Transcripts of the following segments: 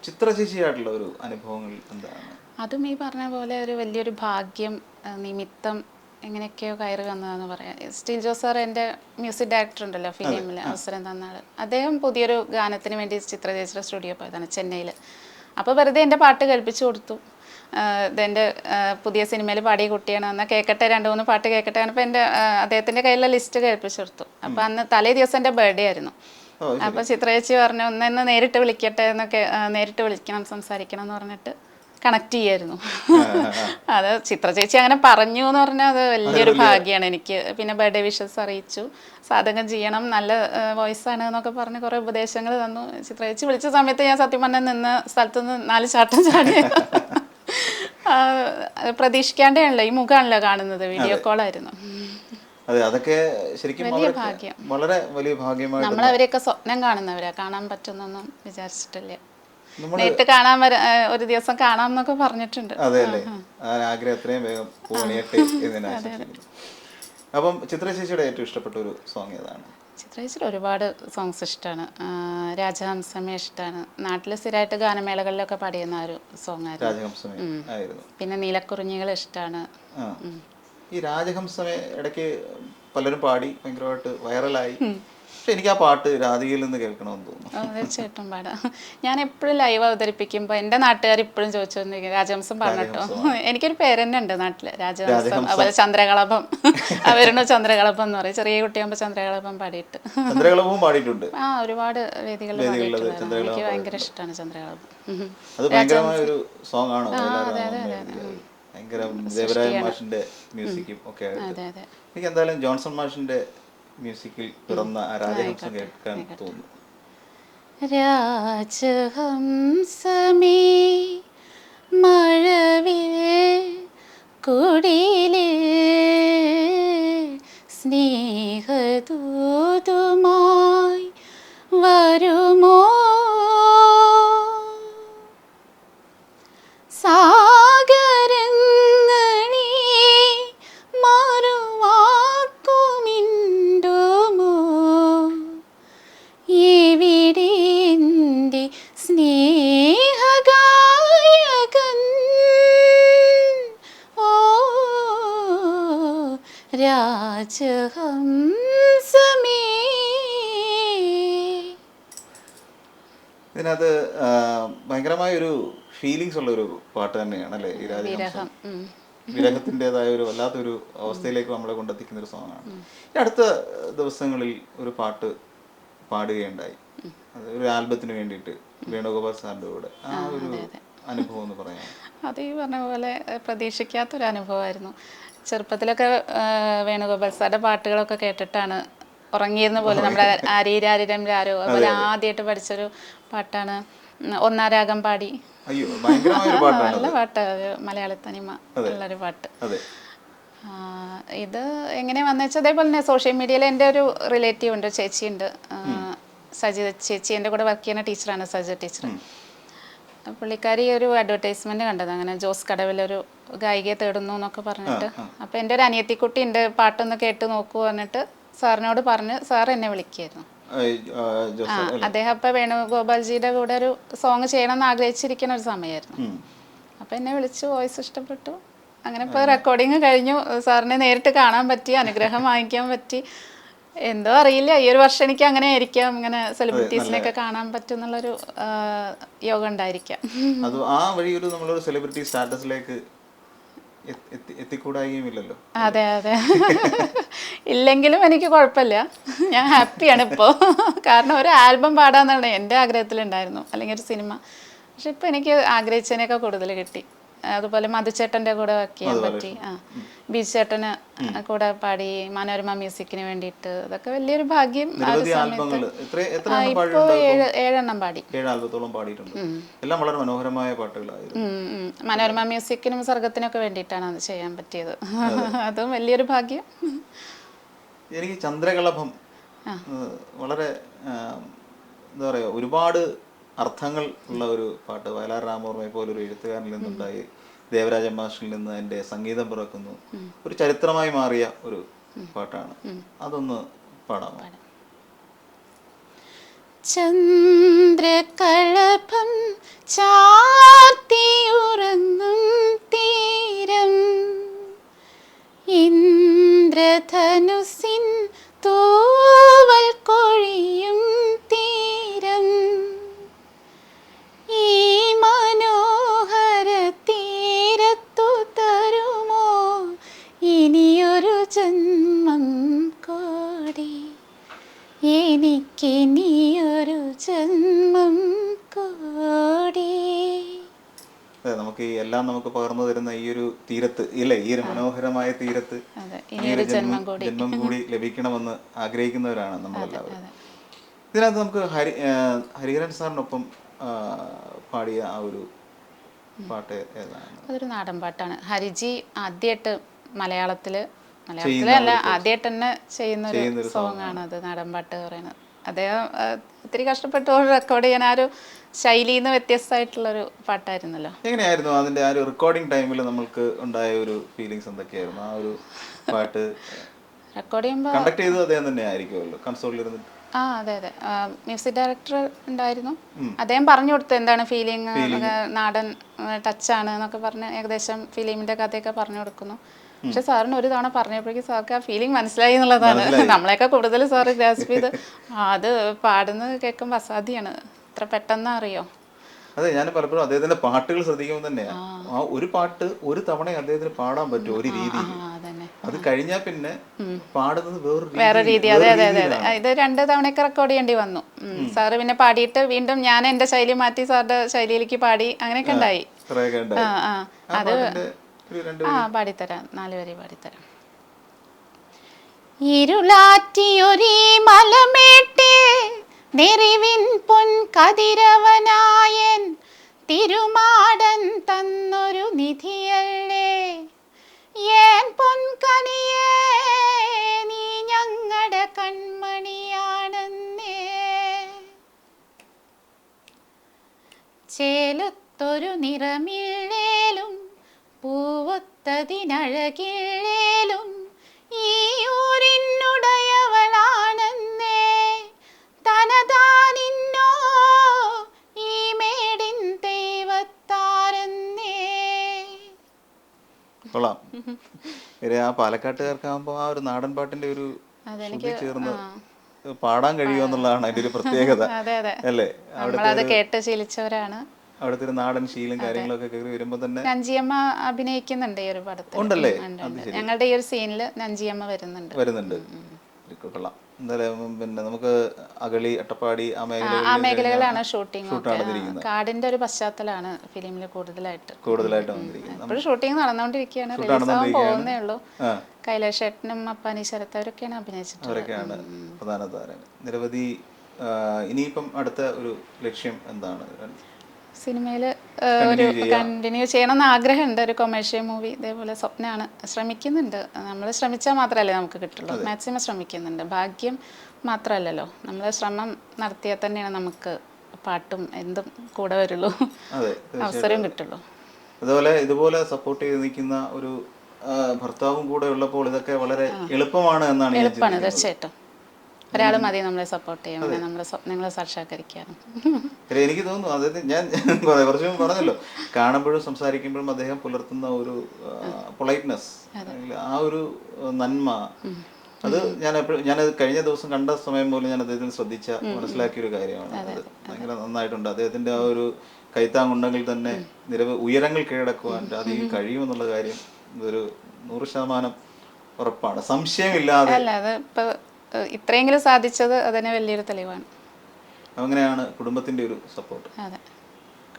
ചിത്ര ചേച്ചിയായിട്ടുള്ള ഒരു അനുഭവങ്ങൾ എന്താണ്? അതും ഈ പറഞ്ഞ പോലെ ഒരു വലിയൊരു ഭാഗ്യം, നിമിത്തം, എങ്ങനെയൊക്കെയോ കയറി വന്നതെന്ന് പറയാം. സ്റ്റീൽ ജോസ് സാർ എൻ്റെ മ്യൂസിക് ഡയറക്ടർ ഉണ്ടല്ലോ ഫിലിമിൽ അവസരം തന്ന ആൾ, അദ്ദേഹം പുതിയൊരു ഗാനത്തിന് വേണ്ടി ചിത്ര ചേച്ചിയുടെ സ്റ്റുഡിയോ പോയതാണ് ചെന്നൈയിൽ. അപ്പോൾ വെറുതെ എൻ്റെ പാട്ട് കേൾപ്പിച്ചു കൊടുത്തു. ഇതെൻ്റെ പുതിയ സിനിമയിൽ പാടിയ കുട്ടിയാണ്, എന്നാൽ കേൾക്കട്ടെ, 2-3 പാട്ട് കേൾക്കട്ടെ. അപ്പോൾ എൻ്റെ അദ്ദേഹത്തിൻ്റെ കയ്യിലുള്ള ലിസ്റ്റ് കേൾപ്പിച്ചു കൊടുത്തു. അപ്പോൾ അന്ന് തലേ ദിവസം എൻ്റെ ബർത്ത്ഡേ ആയിരുന്നു. അപ്പോൾ ചിത്ര ചേച്ചി പറഞ്ഞു ഒന്ന് നേരിട്ട് വിളിക്കട്ടെ എന്നൊക്കെ, നേരിട്ട് വിളിക്കണം, സംസാരിക്കണം എന്ന് പറഞ്ഞിട്ട് കണക്ട് ചെയ്യായിരുന്നു. അത് ചിത്ര ചേച്ചി അങ്ങനെ പറഞ്ഞു എന്ന് പറഞ്ഞാൽ അത് വലിയൊരു ഭാഗ്യമാണ് എനിക്ക്. പിന്നെ ബർത്ത്ഡേ വിഷസ് അറിയിച്ചു, സാധകം ചെയ്യണം, നല്ല വോയിസ് ആണ് എന്നൊക്കെ പറഞ്ഞ് കുറേ ഉപദേശങ്ങൾ തന്നു. ചിത്ര ചേച്ചി വിളിച്ച സമയത്ത് ഞാൻ സത്യം പറഞ്ഞാൽ നിന്ന് സ്ഥലത്തുനിന്ന് 4 ചാട്ടം ചാടി. പ്രതീക്ഷിക്കാണ്ടേണല്ലോ, ഈ മുഖമാണല്ലോ കാണുന്നത്, വീഡിയോ കോളായിരുന്നു. അതെ, അതൊക്കെ ശരിക്കും വലിയ ഭാഗ്യം, വളരെ വലിയ ഭാഗ്യമാണ്. നമ്മളവരെയൊക്കെ സ്വപ്നം കാണുന്നവരാ, കാണാൻ പറ്റുന്നൊന്നും വിചാരിച്ചിട്ടില്ല. നേരിട്ട് കാണാൻ ഒരു ദിവസം കാണാം എന്നൊക്കെ പറഞ്ഞിട്ടുണ്ട്. അതെ അല്ലേ, ആഗ്രഹം എത്രയും വേഗം പൂവണിയട്ടെ എന്നതിനാശിക്കുന്നു. അപ്പം ചിത്ര ചേച്ചിയുടെ ഏറ്റവും ഇഷ്ടപ്പെട്ട ഒരു സോങ് ഏതാണ്? ചിത്ര ചേച്ചിയുടെ ഒരുപാട് സോങ്സ് ഇഷ്ടമാണ്. രാജഹംസമേ ഇഷ്ടമാണ്. നാട്ടിൽ സ്ഥിരമായിട്ട് ഗാനമേളകളിലൊക്കെ പാടിയുന്ന ഒരു സോങ് ആയിരുന്നു. പിന്നെ നീലക്കുറിഞ്ഞികൾ ഇഷ്ടമാണ്. ഈ രാജഹംസമേ ഇടയ്ക്ക് പലരും പാടി ഭയങ്കരമായിട്ട് വൈറലായി. പക്ഷെ എനിക്ക് ആ പാട്ട് രാധികയിൽ നിന്ന് കേൾക്കണമെന്ന് തോന്നുന്നു. തീർച്ചയായിട്ടും പാടാം. ഞാൻ എപ്പോഴും ലൈവ് അവതരിപ്പിക്കുമ്പോൾ എൻ്റെ നാട്ടുകാർ ഇപ്പോഴും ചോദിച്ചുകൊണ്ടിരിക്കും രാജഹംസം പാടട്ടോ. എനിക്കൊരു പേരെന്നെ ഉണ്ട് നാട്ടില്, രാജഹംസം. അതുപോലെ ചന്ദ്രകളഭം, അവരുടെ ചന്ദ്രകളഭം എന്ന് പറയും. ചെറിയ കുട്ടിയാകുമ്പോൾ ചന്ദ്രകളഭം പാടിയിട്ട്. ചന്ദ്രകളഭവും പാടിയിട്ടുണ്ട്. ഒരുപാട് വേദികളിൽ പാടിയിട്ടുണ്ട്. എനിക്ക് ഭയങ്കര ഇഷ്ടമാണ് ചന്ദ്രകളഭം. അത് ഭയങ്കരമായ ഒരു സോങ് ആണോ? ഭയങ്കര ദേവരായ മാഷിന്റെ മ്യൂസിക്കും ഒക്കെ ആയിട്ട്. എനിക്ക് എന്തായാലും ജോൺസൺ മാഷിന്റെ മ്യൂസിക്കിൽ പിറന്ന രാജഹംസം കേൾക്കാൻ തോന്നുന്നു. രാജഹംസമേ മഴവിൽ കുടിലേ സ്നേഹദൂതുമായി വരുമോ, രാജഹംസമേ. ഇതിനകത്ത് ഭയങ്കരമായ ഒരു ഫീലിങ്സ് ഉള്ള ഒരു പാട്ട് തന്നെയാണ് അല്ലേ ഈ രാജഹംസം? വിരഹത്തിൻ്റെതായ ഒരു വല്ലാത്തൊരു അവസ്ഥയിലേക്ക് നമ്മളെ കൊണ്ടെത്തിക്കുന്ന ഒരു സോങ്ങാണ്. ഈ അടുത്ത ദിവസങ്ങളിൽ ഒരു പാട്ട് പാടുകയുണ്ടായി, അത് ഒരു ആൽബത്തിന് വേണ്ടിയിട്ട് വേണുഗോപാൽ സാറിൻ്റെ കൂടെ. ആ ഒരു അനുഭവം എന്ന് പറയാം. അത് ഈ പറഞ്ഞ പോലെ പ്രതീക്ഷിക്കാത്തൊരു അനുഭവമായിരുന്നു. ചെറുപ്പത്തിലൊക്കെ വേണുഗോപാൽ സാറിൻ്റെ പാട്ടുകളൊക്കെ കേട്ടിട്ടാണ് ഉറങ്ങിയിരുന്ന പോലെ. നമ്മുടെ ആരീരാരിരം രാരോ അതുപോലെ ആദ്യമായിട്ട് പഠിച്ചൊരു പാട്ടാണ് ഒന്നാരാഗം പാടി. നല്ല പാട്ടാണ്, മലയാള തനിമ ഉള്ളൊരു പാട്ട്. ഇത് എങ്ങനെ വന്നു വെച്ചാൽ അതേപോലെ തന്നെ സോഷ്യൽ മീഡിയയിൽ എൻ്റെ ഒരു റിലേറ്റീവ് ഉണ്ട്, ചേച്ചിയുണ്ട്, സജിത ചേച്ചി, എൻ്റെ കൂടെ വർക്ക് ചെയ്യുന്ന ടീച്ചറാണ് സജിത ടീച്ചർ. പുള്ളിക്കാരി ഒരു അഡ്വർടൈസ്മെന്റ് കണ്ടത്, അങ്ങനെ ജോസ് കടവിലൊരു ഗായികയെ തേടുന്നു എന്നൊക്കെ പറഞ്ഞിട്ട്. അപ്പം എൻ്റെ ഒരു അനിയത്തിക്കുട്ടി ഉണ്ട്, പാട്ടൊന്ന് കേട്ട് നോക്കൂ പറഞ്ഞിട്ട് സാറിനോട് പറഞ്ഞ് സാർ എന്നെ വിളിക്കുകയായിരുന്നു. അദ്ദേഹം അപ്പം വേണുഗോപാൽജിയുടെ കൂടെ ഒരു സോങ് ചെയ്യണം എന്ന് ആഗ്രഹിച്ചിരിക്കുന്ന ഒരു സമയമായിരുന്നു. അപ്പം എന്നെ വിളിച്ചു, വോയിസ് ഇഷ്ടപ്പെട്ടു. അങ്ങനെ ഇപ്പോൾ റെക്കോർഡിങ് കഴിഞ്ഞു, സാറിനെ നേരിട്ട് കാണാൻ പറ്റി, അനുഗ്രഹം വാങ്ങിക്കാൻ പറ്റി. എന്തോ അറിയില്ല, ഈ ഒരു വർഷം എനിക്ക് അങ്ങനെ ആയിരിക്കാം, ഇങ്ങനെ സെലിബ്രിറ്റീസിനെയൊക്കെ കാണാൻ പറ്റും എന്നുള്ളൊരു യോഗം ഉണ്ടായിരിക്കാം. അത് ആ വഴി ഒരു നമ്മളൊരു സെലിബ്രിറ്റി സ്റ്റാറ്റസിലേക്ക് എത്തിക്കൂടായില്ലല്ലോ. അതെ അതെ, ഇല്ലെങ്കിലും എനിക്ക് കുഴപ്പമില്ല, ഞാൻ ഹാപ്പിയാണ് ഇപ്പോൾ. കാരണം ഒരു ആൽബം പാടാന്നാണ് എൻ്റെ ആഗ്രഹത്തിലുണ്ടായിരുന്നു, അല്ലെങ്കിൽ ഒരു സിനിമ. പക്ഷെ ഇപ്പം എനിക്ക് ആഗ്രഹിച്ചതിനൊക്കെ കൂടുതൽ കിട്ടി. അതുപോലെ മധുചേട്ടൻ്റെ കൂടെ വർക്ക് ചെയ്യാൻ പറ്റി, ബീച്ച് ചേട്ടന് കൂടെ പാടി മനോരമ മ്യൂസിക്കിന് വേണ്ടിയിട്ട്. അതൊക്കെ വലിയൊരു ഭാഗ്യം. ഇപ്പോൾ 7 എണ്ണം പാടി. 7 ആൽബത്തോളം പാടിയിട്ടുണ്ട്. എല്ലാം വളരെ മനോഹരമായ പാട്ടുകളായിരുന്നു. മനോരമ മ്യൂസിക്കിനും സർഗത്തിനൊക്കെ വേണ്ടിയിട്ടാണ് അത് ചെയ്യാൻ പറ്റിയത്. അതും വലിയൊരു ഭാഗ്യം. എനിക്ക് ചന്ദ്രകളഭം വളരെ എന്താ പറയുക, ഒരുപാട് അർത്ഥങ്ങൾ ഉള്ള ഒരു പാട്ട്. വയലാർ രാമവർമ്മയെ പോലൊരു എഴുത്തുകാരനിൽ നിന്നുണ്ടായി, ദേവരാജ മാഷിൽ നിന്ന് എൻ്റെ സംഗീതം പിറക്കുന്നു, ഒരു ചരിത്രമായി മാറിയ ഒരു പാട്ടാണ്. അതൊന്ന് പാടാമോ? ചന്ദ്രകളഭം ചാർത്തിയുറങ്ങും തീരം, ഇന്ദ്രധനുസിൻ തൂവൽ കൊഴിയും തീരം, ഈ മനോഹര തീരത്തു തരുമോ ഇനിയൊരു ജന്മം കൂടി, എനിക്കിനിയൊരു ജന്മം കൂടി. അതെ, നമുക്ക് ഈ എല്ലാം നമുക്ക് പകർന്നു തരുന്ന ഈ ഒരു തീരത്ത് ഇല്ലേ, ഈ ഒരു മനോഹരമായ തീരത്ത് ഇനിയൊരു ജന്മം കൂടി ലഭിക്കണമെന്ന് ആഗ്രഹിക്കുന്നവരാണ് നമ്മളെല്ലാവരും. ഇതിനകത്ത് നമുക്ക് ഹരിഹരൻ സാറിനൊപ്പം പാടിയ ആ ഒരു പാട്ട് ഏതാണ്? അതൊരു നാടൻ പാട്ടാണ്. ഹരിജി ആദ്യമായിട്ട് മലയാളത്തിലല്ല ആദ്യമായിട്ട് തന്നെ ചെയ്യുന്ന ഒരു സോങ് ആണ് അത്, നാടൻ പാട്ട് പറയുന്നത്. അദ്ദേഹം ഒത്തിരി കഷ്ടപ്പെട്ട് റെക്കോർഡ് ചെയ്യാൻ ആ ഒരു ശൈലിയിൽ നിന്ന് വ്യത്യസ്തമായിട്ടുള്ളൊരു പാട്ടായിരുന്നല്ലോ. എങ്ങനെയായിരുന്നു അതിന്റെ ആ ഒരു റെക്കോർഡിംഗ് ടൈമിൽ നമ്മൾക്ക് ഉണ്ടായ ഒരു ഫീലിങ്സ് എന്തൊക്കെയായിരുന്നു? ആ ഒരു പാട്ട് റെക്കോർഡ് ചെയ്യുമ്പോൾ കണ്ടക്ട് ചെയ്തത് അദ്ദേഹം തന്നെ ആയിരിക്കുമല്ലോ കൺസോളിൽ ഇരുന്നിട്ട്? അതെ. മ്യൂസിക് ഡയറക്ടർ ഉണ്ടായിരുന്നു. അദ്ദേഹം പറഞ്ഞു കൊടുത്തു എന്താണ് ഫീലിംഗ്, നാടൻ ടച്ചാണ് എന്നൊക്കെ പറഞ്ഞ് ഏകദേശം ഫിലിമിന്റെ കഥയൊക്കെ പറഞ്ഞു കൊടുക്കുന്നു. പക്ഷെ സാറിന് ഒരു തവണ പറഞ്ഞപ്പോഴേക്കും സാർക്ക് ആ ഫീലിംഗ് മനസ്സിലായി എന്നുള്ളതാണ്. നമ്മളെയൊക്കെ കൂടുതൽ സാറ് ഗ്രാസ്പ് ചെയ്ത് അത് പാടുന്നത് കേൾക്കുമ്പോൾ അസാധ്യമാണ്, അത്ര പെട്ടെന്ന് അറിയോ. അതെ, ഞാൻ പലപ്പോഴും അദ്ദേഹത്തിന്റെ പാട്ടുകൾ ശ്രദ്ധിക്കുമ്പോൾ തന്നെ ആ ഒരു പാട്ട് ഒരു തവണ അദ്ദേഹത്തിന് പാടാൻ പറ്റും ഒരു രീതിയിൽ. അത് കഴിഞ്ഞാൽ പിന്നെ പാടുന്നത് വേറെ രീതി. അതെ. ഇത് 2 തവണയൊക്കെ റെക്കോർഡ് ചെയ്യേണ്ടി വന്നു. സാറ് പിന്നെ പാടിയിട്ട് വീണ്ടും ഞാൻ എന്റെ ശൈലി മാറ്റി സാറിന്റെ ശൈലിയിലേക്ക് പാടി, അങ്ങനെയൊക്കെ ഉണ്ടായി. അത് പാടിത്തരാം, 4 വരി പാടിത്തരാം. ഇരുളാറ്റിയൊരീ മലമേട്ടേ നെറിവിൻ പൊൻ കതിരവനായൻ തിരുമാടൻ തന്നൊരു നിധിയല്ലേ, ഏൻ പൊൻകനിയേ നീ ഞങ്ങളുടെ കൺമണിയാണെന്നേ, ചേലത്തൊരു നിറമില്ലേലും പൂവൊത്തതിനഴകില്ലേലും ഈ ഊരിനുടയവളാണെന്നേ, തനതാനിന്നോ ഈ മേടിൻ ദൈവത്താരെന്നേ. കൊള്ളാം. ആ പാലക്കാട്ടുകാർക്കാകുമ്പോ ആ ഒരു നാടൻ പാട്ടിന്റെ ഒരു ചേർന്ന് പാടാൻ കഴിയുമെന്നുള്ളതാണ് അതിന്റെ ഒരു പ്രത്യേകത അല്ലേ? നമ്മളത് കേട്ട് ശീലിച്ചവരാണ്. അവിടുത്തെ ഒരു നാടൻ ശീലം കാര്യങ്ങളൊക്കെ കയറി വരുമ്പോ തന്നെ നഞ്ചിയമ്മ അഭിനയിക്കുന്നുണ്ട് ഈ ഒരു പടത്തിൽ. ഉണ്ടല്ലേ? ഞങ്ങളുടെ ഈ ഒരു സീനിൽ നഞ്ചിയമ്മ വരുന്നുണ്ട്. കൊള്ളാം. എന്തായാലും പിന്നെ നമുക്ക് അഗളി, അട്ടപ്പാടി ആ മേഖലകളാണ് ഷൂട്ടിംഗ്. കാടിന്റെ ഒരു പശ്ചാത്തലമാണ് ഫിലിമിൽ കൂടുതലായിട്ട് വന്നിരിക്കുന്നത്. ഇപ്പോഴും ഷൂട്ടിംഗ് നടന്നുകൊണ്ടിരിക്കുകയാണ്, റിലീസ് ആവാൻ പോകുന്നേ ഉള്ളൂ. കൈലാഷ് ഏട്ടനും അപ്പാനി ശരത്ത് അവരൊക്കെയാണ് അഭിനയിച്ചിട്ടുള്ളത്. പ്രധാന താരം. നിരവധി ഇനിയിപ്പം അടുത്ത ഒരു ലക്ഷ്യം എന്താണ്? സിനിമയിൽ ഒരു കണ്ടിന്യൂ ചെയ്യണമെന്ന് ആഗ്രഹമുണ്ട്. ഒരു കൊമേഴ്ഷ്യൽ മൂവി ഇതേപോലെ സ്വപ്നമാണ്. ശ്രമിക്കുന്നുണ്ട്. നമ്മൾ ശ്രമിച്ചാൽ മാത്രമല്ലേ നമുക്ക് കിട്ടുള്ളൂ. മാക്സിമം ശ്രമിക്കുന്നുണ്ട്. ഭാഗ്യം മാത്രമല്ലല്ലോ, നമ്മൾ ശ്രമം നടത്തിയാൽ തന്നെയാണ് നമുക്ക് പാട്ടും എന്തും കൂടെ വരുള്ളൂ, അവസരം കിട്ടുള്ളൂ. അതുപോലെ ഇതുപോലെ സപ്പോർട്ട് ചെയ്ത് നിൽക്കുന്ന ഒരു ഭർത്താവും കൂടെ ഉള്ളപ്പോൾ ഇതൊക്കെ വളരെ എളുപ്പമാണ് എന്നാണ്. എളുപ്പമാണ്, തീർച്ചയായിട്ടും. ഒരാൾ മതി നമ്മളെ സപ്പോർട്ട് ചെയ്യാൻ, നമ്മുടെ സ്വപ്നങ്ങളെ സാക്ഷാത്കരിക്കാനും. എനിക്ക് തോന്നുന്നു അതായത് ഞാൻ കുറച്ച് മുമ്പ് പറഞ്ഞല്ലോ, കാണുമ്പോഴും സംസാരിക്കുമ്പോഴും അദ്ദേഹം പുലർത്തുന്ന ഒരു പൊളൈറ്റ്നെസ്, ആ ഒരു നന്മ, അത് ഞാനത് കഴിഞ്ഞ ദിവസം കണ്ട സമയം പോലും ഞാൻ അദ്ദേഹത്തിന് മനസ്സിലാക്കിയ ഒരു കാര്യമാണ്. അത് ഭയങ്കര നന്നായിട്ടുണ്ട്. അദ്ദേഹത്തിന്റെ ആ ഒരു കൈത്താങ്ങുണ്ടെങ്കിൽ തന്നെ നിരവധി ഉയരങ്ങൾ കീഴടക്കുവാൻ അധികം കഴിയുമെന്നുള്ള കാര്യം ഒരു 100% ഉറപ്പാണ്, സംശയമില്ലാതെ. ഇത്രയെങ്കിലും സാധിച്ചത് അതിന് വലിയൊരു തെളിവാണ്. അങ്ങനെയാണ് കുടുംബത്തിന്റെ ഒരു സപ്പോർട്ട്.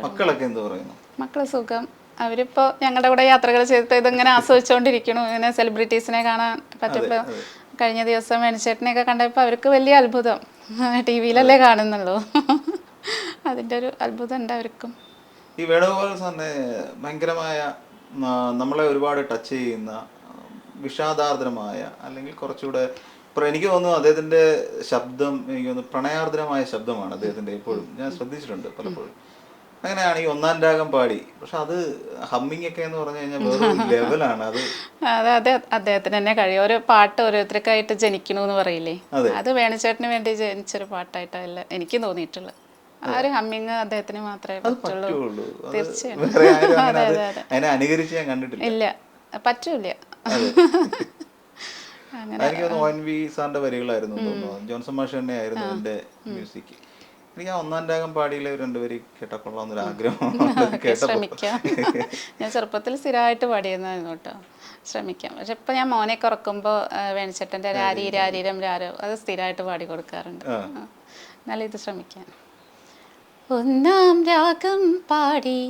മക്കളൊക്കെ എന്ത് പറയുന്നു? മക്കള് സുഖം. അവരിപ്പോ ഞങ്ങളുടെ കൂടെ യാത്രകൾ ചെയ്തിട്ട് ഇതിങ്ങനെ ആസ്വദിച്ചുകൊണ്ടിരിക്കണു. ഇങ്ങനെ സെലിബ്രിറ്റീസിനെ കാണാൻ പറ്റപ്പോ കഴിഞ്ഞ ദിവസം വേണിച്ചേട്ടനെയൊക്കെ കണ്ടപ്പോ അവർക്ക് വലിയ അത്ഭുതം. TV-ലല്ലേ കാണുന്നുള്ളൂ, അതിന്റെ ഒരു അത്ഭുതം ഉണ്ട് അവർക്കും. ഈ വേണുഗോപാൽ സാറിനെ ഭയങ്കരമായ നമ്മളെ ഒരുപാട് ടച്ച് ചെയ്യുന്ന വിഷാദാർദ്രമായ, അല്ലെങ്കിൽ കുറച്ചുകൂടെ എനിക്ക് തോന്നുന്നു അദ്ദേഹത്തിന്റെ ശബ്ദം, എനിക്ക് തോന്നുന്നു പ്രണയാർദ്രമായ ശബ്ദമാണ് അദ്ദേഹത്തിന്റെ. എപ്പോഴും ഞാൻ ശ്രദ്ധിച്ചിട്ടുണ്ട് പലപ്പോഴും. അങ്ങനെയാണ് ഈ ഒന്നാം രാഗം പാടി. പക്ഷെ അത് ഹമ്മിങ് ഒക്കെ എന്ന് പറഞ്ഞു കഴിഞ്ഞാൽ വേറൊരു ലെവലാണ് അത്. അത് അദ്ദേഹത്തിന് തന്നെ കഴിയും. ഒരു പാട്ട് ഓരോരുത്തർക്കായിട്ട് ജനിക്കണമെന്ന് പറയില്ലേ, അത് വേണുചേട്ടന് വേണ്ടി ജനിച്ചൊരു പാട്ടായിട്ടല്ല എനിക്ക് തോന്നിയിട്ടുള്ളത്. ആ ഒരു ഹമ്മിങ് അദ്ദേഹത്തിന് മാത്രമേ പറ്റുള്ളൂ. തീർച്ചയായും. അതെ അതെ അതെ. അതിനെ അനുകരിച്ച് ഞാൻ കണ്ടിട്ടില്ല. ഇല്ല, പറ്റൂല. എനിക്ക് തോന്നുന്നു ONV സാറിന്റെ വരികളായിരുന്നു തോന്നുന്നു, ജോൺസൺ മാഷ് തന്നെ ആയിരുന്നു എന്റെ മ്യൂസിക്. എനിക്ക് ആ ഒന്നാം രാഗം പാടിയിലെ രണ്ടുപേര് കേട്ടാ കൊള്ളാമെന്നൊരു ആഗ്രഹം. ശ്രമിക്കാം. ഞാൻ ചെറുപ്പത്തിൽ സ്ഥിരമായിട്ട് പാടിയിരുന്നായിരുന്നു കേട്ടോ. ശ്രമിക്കാം. പക്ഷെ ഇപ്പൊ ഞാൻ മോനെ കുറക്കുമ്പോൾ വേണിച്ചേട്ടൻ്റെ രാരി രാരീരം രാരോ അത് സ്ഥിരമായിട്ട് പാടി കൊടുക്കാറുണ്ട്. എന്നാലും ഇത് ശ്രമിക്കാം. ഒന്നാം രാഗം പാടി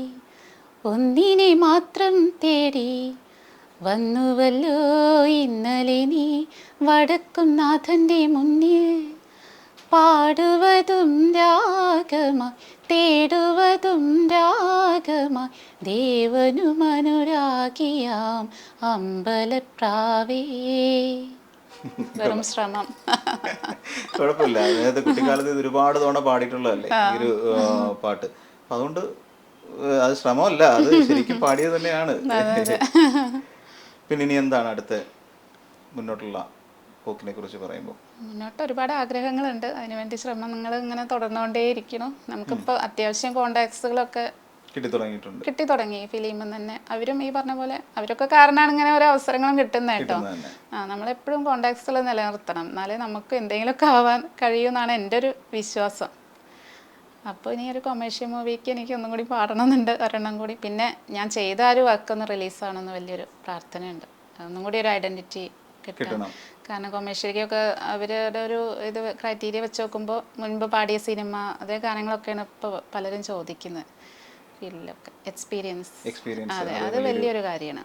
ഒന്നിനെ മാത്രം തേടി വന്നുവല്ലോ ഇന്നലെ നീ വടക്കും നാഥൻ്റെ മുന്നിൽ, പാടുവതും രാഗമായി തേടുവതും രാഗമായി ദേവനും അനുരാഗിയാം അമ്പലപ്രാവേ. വെറും ശ്രമം. കുഴപ്പമില്ല, നേരത്തെ കുട്ടിക്കാലത്ത് ഇത് ഒരുപാട് തവണ പാടിയിട്ടുള്ളതല്ലേ ഈ ഒരു പാട്ട്. അതുകൊണ്ട് അത് ശ്രമമല്ല, അത് ശരിക്കും പാടിയത് തന്നെയാണ്. പിന്നെ ഇനി എന്താണ് അടുത്ത മുന്നോട്ടുള്ള പോക്കിനെ കുറിച്ച് പറയുമ്പോൾ? മുന്നോട്ട് ഒരുപാട് ആഗ്രഹങ്ങളുണ്ട്. അതിനുവേണ്ടി ശ്രമങ്ങൾ ഇങ്ങനെ തുടർന്നുകൊണ്ടേയിരിക്കണം. നമുക്കിപ്പോൾ അത്യാവശ്യം കോണ്ടാക്ട്സുകളൊക്കെ കിട്ടി തുടങ്ങി ഫിലിമിൽ തന്നെ. അവരും ഈ പറഞ്ഞ പോലെ അവരൊക്കെ കാരണമാണ് ഇങ്ങനെ ഓരോ അവസരങ്ങളും കിട്ടുന്നത് കേട്ടോ. നമ്മളെപ്പോഴും കോണ്ടാക്ട്സുകൾ നിലനിർത്തണം, എന്നാലേ നമുക്ക് എന്തെങ്കിലുമൊക്കെ ആവാൻ കഴിയുമെന്നാണ് എൻ്റെ ഒരു വിശ്വാസം. അപ്പോൾ ഇനി ഒരു കൊമേഴ്ഷ്യൽ മൂവിക്ക് എനിക്ക് ഒന്നും കൂടി പാടണമെന്നുണ്ട്, ഒരെണ്ണം കൂടി. പിന്നെ ഞാൻ ചെയ്ത ആ ഒരു വർക്കൊന്ന് റിലീസാണെന്ന് വലിയൊരു പ്രാർത്ഥനയുണ്ട്. ഒന്നും കൂടി ഒരു ഐഡൻറ്റിറ്റി കിട്ടണം. കാരണം കൊമേഴ്ഷ്യലിക്കൊക്കെ അവരുടെ ഒരു ഇത് ക്രൈറ്റീരിയ വെച്ച് നോക്കുമ്പോൾ മുൻപ് പാടിയ സിനിമ അതേ ഗാനങ്ങളൊക്കെയാണ് ഇപ്പോൾ പലരും ചോദിക്കുന്നത്. ഫീൽഡിലൊക്കെ എക്സ്പീരിയൻസ്, അതെ, അത് വലിയൊരു കാര്യമാണ്.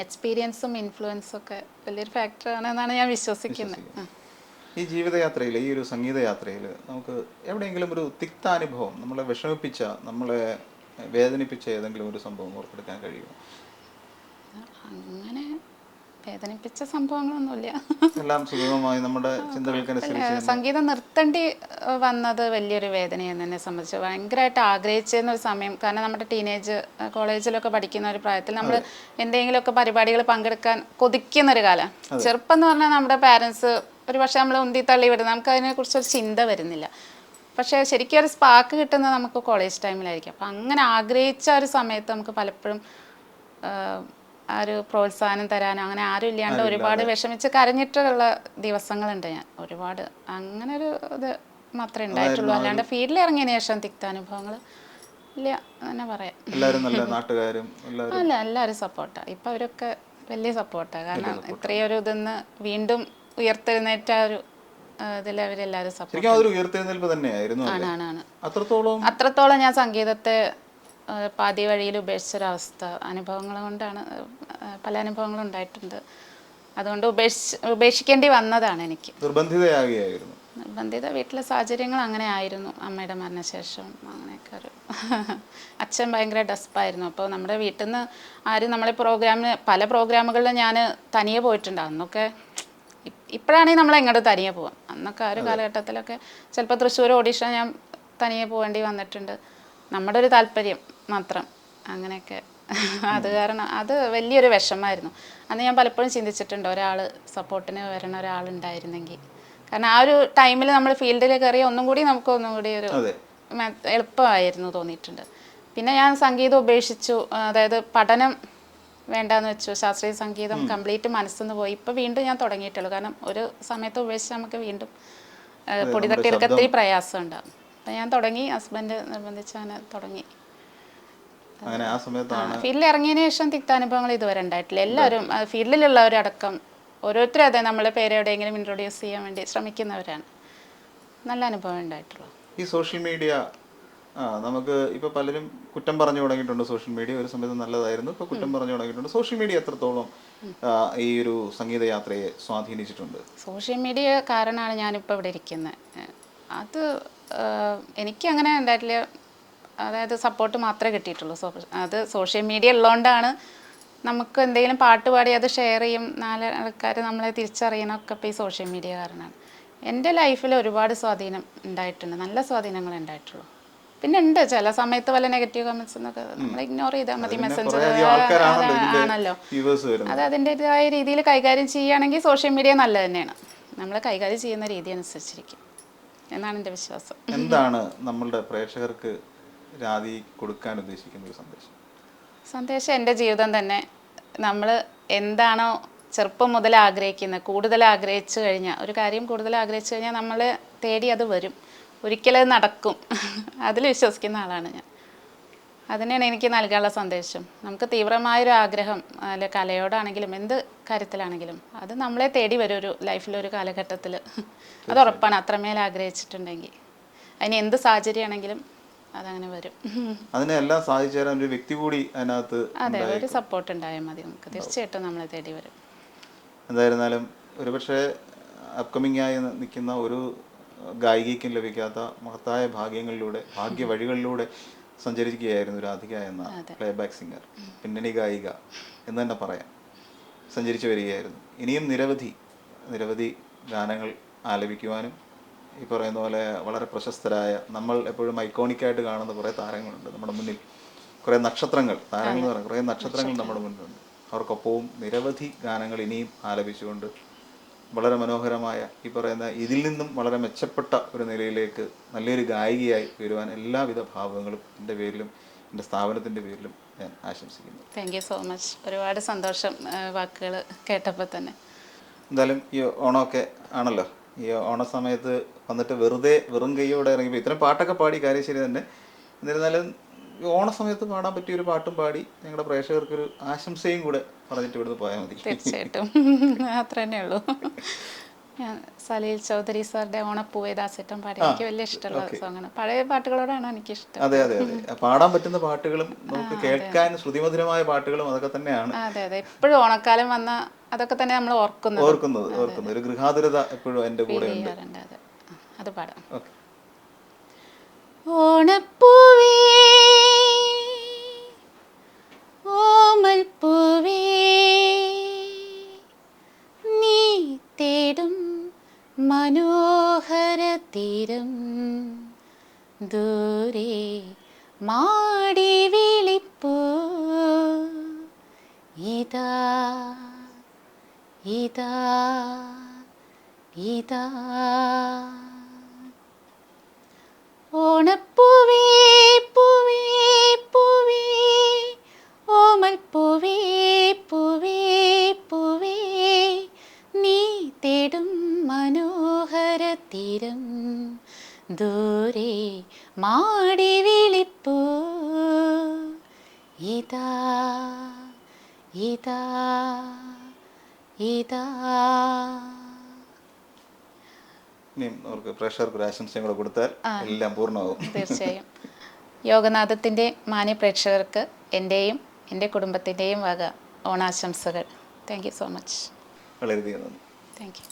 എക്സ്പീരിയൻസും ഇൻഫ്ലുവൻസും ഒക്കെ വലിയൊരു ഫാക്ടറാണ് എന്നാണ് ഞാൻ വിശ്വസിക്കുന്നത്. ഈ ജീവിതയാത്രയിൽ, ഈ ഒരു സംഗീതയാത്രയിൽ നമുക്ക് എവിടെയെങ്കിലും ഒരു തിക്താനുഭവം, നമ്മളെ വിഷമിപ്പിച്ച, നമ്മളെ വേദനിപ്പിച്ച ഏതെങ്കിലും ഒരു സംഭവം ഓർത്തെടുക്കാൻ കഴിയുമോ? അങ്ങനെ വേദനിപ്പിച്ച സംഭവങ്ങളൊന്നുമില്ല. എല്ലാം സുഗമമായി നമ്മുടെ ചിന്തകൾക്കനുസരിച്ച്. സംഗീതം നിർത്തേണ്ടി വന്നത് വലിയൊരു വേദനയെന്ന് എന്നെ സംബന്ധിച്ച്. ഭയങ്കരമായിട്ട് ആഗ്രഹിച്ചിരുന്നൊരു സമയം. കാരണം നമ്മുടെ ടീനേജ് കോളേജിലൊക്കെ പഠിക്കുന്ന ഒരു പ്രായത്തിൽ നമ്മൾ എന്തെങ്കിലുമൊക്കെ പരിപാടികൾ പങ്കെടുക്കാൻ കൊതിക്കുന്നൊരു കാലം. ചെറുപ്പം എന്ന് പറഞ്ഞാൽ നമ്മുടെ പാരൻസ് ഒരു പക്ഷേ നമ്മൾ ഉന്തി തള്ളി വിടും, നമുക്ക് അതിനെക്കുറിച്ചൊരു ചിന്ത വരുന്നില്ല. പക്ഷേ ശരിക്കും ഒരു സ്പാർക്ക് കിട്ടുന്നത് നമുക്ക് കോളേജ് ടൈമിലായിരിക്കും. അപ്പം അങ്ങനെ ആഗ്രഹിച്ച ഒരു സമയത്ത് നമുക്ക് പലപ്പോഴും ആ ഒരു പ്രോത്സാഹനം തരാനോ അങ്ങനെ ആരും ഇല്ലാണ്ട് ഒരുപാട് വിഷമിച്ച് കരഞ്ഞിട്ടുള്ള ദിവസങ്ങളുണ്ട് ഞാൻ ഒരുപാട്. അങ്ങനെ ഒരു ഇത് മാത്രമേ ഉണ്ടായിട്ടുള്ളൂ. അല്ലാണ്ട് ഫീൽഡിൽ ഇറങ്ങിയതിന് ശേഷം തിക്താനുഭവങ്ങൾ ഇല്ല തന്നെ പറയാം. അല്ല, എല്ലാവരും സപ്പോർട്ടാണ്. ഇപ്പം അവരൊക്കെ വലിയ സപ്പോർട്ടാണ്. കാരണം ഇത്രയും ഒരു ഇതെന്ന് വീണ്ടും ഉയർത്തെഴുന്നേറ്റ ഒരു ഇതിൽ അവരെല്ലാവരും സപ്പോർട്ട് ആണ്. അത്രത്തോളം ഞാൻ സംഗീതത്തെ പാതി വഴിയിൽ ഉപേക്ഷിച്ചൊരവസ്ഥ അനുഭവങ്ങൾ കൊണ്ടാണ്. പല അനുഭവങ്ങളും ഉണ്ടായിട്ടുണ്ട്. അതുകൊണ്ട് ഉപേക്ഷിക്കേണ്ടി വന്നതാണ് എനിക്ക്. നിർബന്ധിത വീട്ടിലെ സാഹചര്യങ്ങൾ അങ്ങനെ ആയിരുന്നു. അമ്മയുടെ മരണശേഷം അങ്ങനെയൊക്കെ ഒരു അച്ഛൻ ഭയങ്കര ഡെസ്പായിരുന്നു. അപ്പോൾ നമ്മുടെ വീട്ടിൽ നിന്ന് ആരും നമ്മളെ പല പ്രോഗ്രാമുകളിലും ഞാൻ തനിയെ പോയിട്ടുണ്ട്. അന്നൊക്കെ ഇപ്പോഴാണെങ്കിൽ നമ്മൾ എങ്ങോട്ട് തനിയെ പോവാം. അന്നൊക്കെ ആ ഒരു കാലഘട്ടത്തിലൊക്കെ ചിലപ്പോൾ തൃശ്ശൂർ ഓഡിഷൻ ഞാൻ തനിയെ പോകേണ്ടി വന്നിട്ടുണ്ട്. നമ്മുടെ ഒരു താല്പര്യം മാത്രം അങ്ങനെയൊക്കെ. അത് കാരണം അത് വലിയൊരു വിഷമമായിരുന്നു. അന്ന് ഞാൻ പലപ്പോഴും ചിന്തിച്ചിട്ടുണ്ട്, ഒരാൾ സപ്പോർട്ടിന് വരണ ഒരാളുണ്ടായിരുന്നെങ്കിൽ. കാരണം ആ ഒരു ടൈമിൽ നമ്മൾ ഫീൽഡിൽ കയറി ഒന്നും കൂടി ഒരു എളുപ്പമായിരുന്നു തോന്നിയിട്ടുണ്ട്. പിന്നെ ഞാൻ സംഗീതം ഉപേക്ഷിച്ചു, അതായത് പഠനം വേണ്ടാന്ന് വെച്ചു. ശാസ്ത്രീയ സംഗീതം കംപ്ലീറ്റ് മനസ്സിന്ന് പോയി. ഇപ്പം വീണ്ടും ഞാൻ തുടങ്ങിയിട്ടുള്ളൂ. കാരണം ഒരു സമയത്ത് ഉപേക്ഷിച്ച് നമുക്ക് വീണ്ടും പൊടി തട്ടിയെടുക്കാൻ ഒത്തിരി പ്രയാസം ഉണ്ടാകും. അപ്പം ഞാൻ തുടങ്ങി, ഹസ്ബൻഡ് നിർബന്ധിച്ച് അങ്ങനെ തുടങ്ങി. ഫീൽഡിൽ ഇറങ്ങിയതിന് ശേഷം തിക്താനുഭവങ്ങൾ ഇതുവരെ ഉണ്ടായിട്ടില്ല. എല്ലാവരും ഫീൽഡിലുള്ളവരടക്കം ഓരോരുത്തരും അതെ നമ്മളെ പേര് എവിടെയെങ്കിലും ഇൻട്രൊഡ്യൂസ് ചെയ്യാൻ വേണ്ടി ശ്രമിക്കുന്നവരാണ്. നല്ല അനുഭവം ഉണ്ടായിട്ടുള്ളൂ. ഈ സോഷ്യൽ മീഡിയ നമുക്ക് ഇപ്പോൾ പലരും കുറ്റം പറഞ്ഞു തുടങ്ങിയിട്ടുണ്ട്. സോഷ്യൽ മീഡിയ ഒരു സമയത്ത് നല്ലതായിരുന്നു, ഇപ്പോൾ കുറ്റം പറഞ്ഞു തുടങ്ങിയിട്ടുണ്ട്. സോഷ്യൽ മീഡിയ എത്രത്തോളം ഈ ഒരു സംഗീതയാത്രയെ സ്വാധീനിച്ചിട്ടുണ്ട്? സോഷ്യൽ മീഡിയ കാരണമാണ് ഞാനിപ്പോൾ ഇവിടെ ഇരിക്കുന്നത്. അത് എനിക്ക് അങ്ങനെ ഉണ്ടായിട്ടില്ല. അതായത് സപ്പോർട്ട് മാത്രമേ കിട്ടിയിട്ടുള്ളൂ. അത് സോഷ്യൽ മീഡിയ ഉള്ളതുകൊണ്ടാണ് നമുക്ക് എന്തെങ്കിലും പാട്ട് പാടി അത് ഷെയർ ചെയ്യും, 4 ആൾക്കാർ നമ്മളെ തിരിച്ചറിയണമൊക്കെ ഇപ്പോൾ ഈ സോഷ്യൽ മീഡിയ കാരണമാണ്. എൻ്റെ ലൈഫിൽ ഒരുപാട് സ്വാധീനം ഉണ്ടായിട്ടുണ്ട്, നല്ല സ്വാധീനങ്ങൾ ഉണ്ടായിട്ടുള്ളൂ. പിന്നെ ഉണ്ട് ചില സമയത്ത് വല്ല നെഗറ്റീവ് കമന്റ്സ് എന്നൊക്കെ നമ്മൾ ഇഗ്നോർ ചെയ്താൽ മതി. മെസ്സഞ്ചർ ആണല്ലോ, അത് അതിൻ്റെതായ രീതിയിൽ കൈകാര്യം ചെയ്യുകയാണെങ്കിൽ സോഷ്യൽ മീഡിയ നല്ലത് തന്നെയാണ്. നമ്മൾ കൈകാര്യം ചെയ്യുന്ന രീതി അനുസരിച്ചിരിക്കും എന്നാണ് എൻ്റെ വിശ്വാസം. എന്താണ് നമ്മളുടെ പ്രേക്ഷകർക്ക് രാധി കൊടുക്കാൻ ഉദ്ദേശിക്കുന്ന ഒരു സന്ദേശം? സന്ദേശം എൻ്റെ ജീവിതം തന്നെ. നമ്മൾ എന്താണോ ചെറുപ്പം മുതൽ ആഗ്രഹിക്കുന്നത്, കൂടുതൽ ആഗ്രഹിച്ചു കഴിഞ്ഞാൽ ഒരു കാര്യം കൂടുതൽ ആഗ്രഹിച്ചു കഴിഞ്ഞാൽ നമ്മളെ തേടി അത് വരും, ഒരിക്കലും അത് നടക്കും. അതിൽ വിശ്വസിക്കുന്ന ആളാണ് ഞാൻ. അതിനാണ് എനിക്ക് നൽകാനുള്ള സന്ദേശം. നമുക്ക് തീവ്രമായൊരു ആഗ്രഹം അല്ലെ കലയോടാണെങ്കിലും എന്ത് കാര്യത്തിലാണെങ്കിലും അത് നമ്മളെ തേടി വരും ഒരു ലൈഫിലൊരു കാലഘട്ടത്തിൽ. അത് ഉറപ്പാണ്, അത്രമേൽ ആഗ്രഹിച്ചിട്ടുണ്ടെങ്കിൽ. അതിന് എന്ത് സാഹചര്യമാണെങ്കിലും അതങ്ങനെ വരും. അതിനെല്ലാം സാധിച്ചു തരാൻ ഒരു വ്യക്തി കൂടി അതിനകത്ത്, അതെ, ഒരു സപ്പോർട്ട് ഉണ്ടായാൽ മതി നമുക്ക്, തീർച്ചയായിട്ടും നമ്മളെ തേടി വരും. എന്തായിരുന്നാലും ഒരുപക്ഷെ അപ്കമിങ് ആയി നിൽക്കുന്ന ഒരു ഗായികയ്ക്കും ലഭിക്കാത്ത മഹത്തായ ഭാഗ്യ വഴികളിലൂടെ സഞ്ചരിക്കുകയായിരുന്നു രാധിക എന്ന പ്ലേബാക്ക് സിംഗർ, പിന്നണി ഗായിക എന്ന് തന്നെ പറയാം. സഞ്ചരിച്ചു വരികയായിരുന്നു. ഇനിയും നിരവധി ഗാനങ്ങൾ ആലപിക്കുവാനും ഈ പറയുന്ന പോലെ വളരെ പ്രശസ്തരായ, നമ്മൾ എപ്പോഴും ഐക്കോണിക്കായിട്ട് കാണുന്ന കുറേ താരങ്ങളുണ്ട് നമ്മുടെ മുന്നിൽ. കുറേ നക്ഷത്രങ്ങൾ, താരങ്ങൾ എന്ന് പറയുന്നത് കുറേ നക്ഷത്രങ്ങൾ നമ്മുടെ മുന്നിലുണ്ട്. അവർക്കൊപ്പവും നിരവധി ഗാനങ്ങൾ ഇനിയും ആലപിച്ചുകൊണ്ട് വളരെ മനോഹരമായ ഈ പറയുന്ന ഇതിൽ നിന്നും വളരെ മെച്ചപ്പെട്ട ഒരു നിലയിലേക്ക് നല്ലൊരു ഗായികയായി വരുവാൻ എല്ലാവിധ ഭാവങ്ങളും എൻ്റെ പേരിലും എൻ്റെ സ്ഥാപനത്തിൻ്റെ പേരിലും ഞാൻ ആശംസിക്കുന്നു. Thank you so much. ഒരുപാട് സന്തോഷം വാക്കുകൾ കേട്ടപ്പോൾ തന്നെ. എന്തായാലും ഈ ഓണമൊക്കെ ആണല്ലോ, ഈ ഓണ സമയത്ത് വന്നിട്ട് വെറും കൈയോടെ ഇറങ്ങിയപ്പോൾ ഇത്രയും പാട്ടൊക്കെ പാടി, കാര്യം ശരി തന്നെ. എന്നിരുന്നാലും ഓണ സമയത്ത് പാടാൻ പറ്റിയൊരു പാട്ടും പാടി ഞങ്ങളുടെ പ്രേക്ഷകർക്കൊരു ആശംസയും കൂടെ പറഞ്ഞിട്ട് ഇവിടുന്ന് പോയാൽ മതി. തീർച്ചയായിട്ടും, അത്ര തന്നെ ഉള്ളൂ. ഞാൻ സലീൽ ചൗധരി സാറിന്റെ ഓണപ്പൂവേ ദാസേട്ടൻ പാടി എനിക്ക് വലിയ ഇഷ്ടമുള്ള സോങ്ങാണ്. പഴയ പാട്ടുകളോടാണ് എനിക്കിഷ്ടം. അതെ, പാടാൻ പറ്റുന്ന പാട്ടുകളും നമുക്ക് കേൾക്കാൻ ശ്രുതിമധുരമായ പാട്ടുകളും അതൊക്കെ തന്നെയാണ്. അതെ, എപ്പോഴും ഓണക്കാലം വന്ന അതൊക്കെ തന്നെ നമ്മൾ ഓർക്കുന്നത് ഒരു ഗൃഹാതുരത എപ്പോഴും എൻ്റെ കൂടെ ഉണ്ട്. അത് പാടാം. ഓണപ്പൂവേ ഓമൽ പൂവേ നീ തേടും മനോഹര തീരം ദൂരെ മാടി വിളിപ്പൂ ഇതാ ഇതാ ഇതാ. ഓണപ്പൂവേ പൂവേ പൂവേ ഓമൽ പൂവേ പൂവേ പൂവേ നീ തേടും മനോഹര തീരം ദൂരെ മാടി വിളിപ്പൂ ഇതാ ഇതാ ഇതാ. അവർക്ക് പ്രേക്ഷകർക്ക് ഒരു ആശംസയും കൂടെ കൊടുത്താൽ എല്ലാം പൂർണ്ണമാകും. തീർച്ചയായും. യോഗനാഥത്തിൻ്റെ മാന്യ പ്രേക്ഷകർക്ക് എൻ്റെയും എൻ്റെ കുടുംബത്തിൻ്റെയും വക ഓണാശംസകൾ. Thank you so much. വളരെയധികം നന്ദി. Thank you.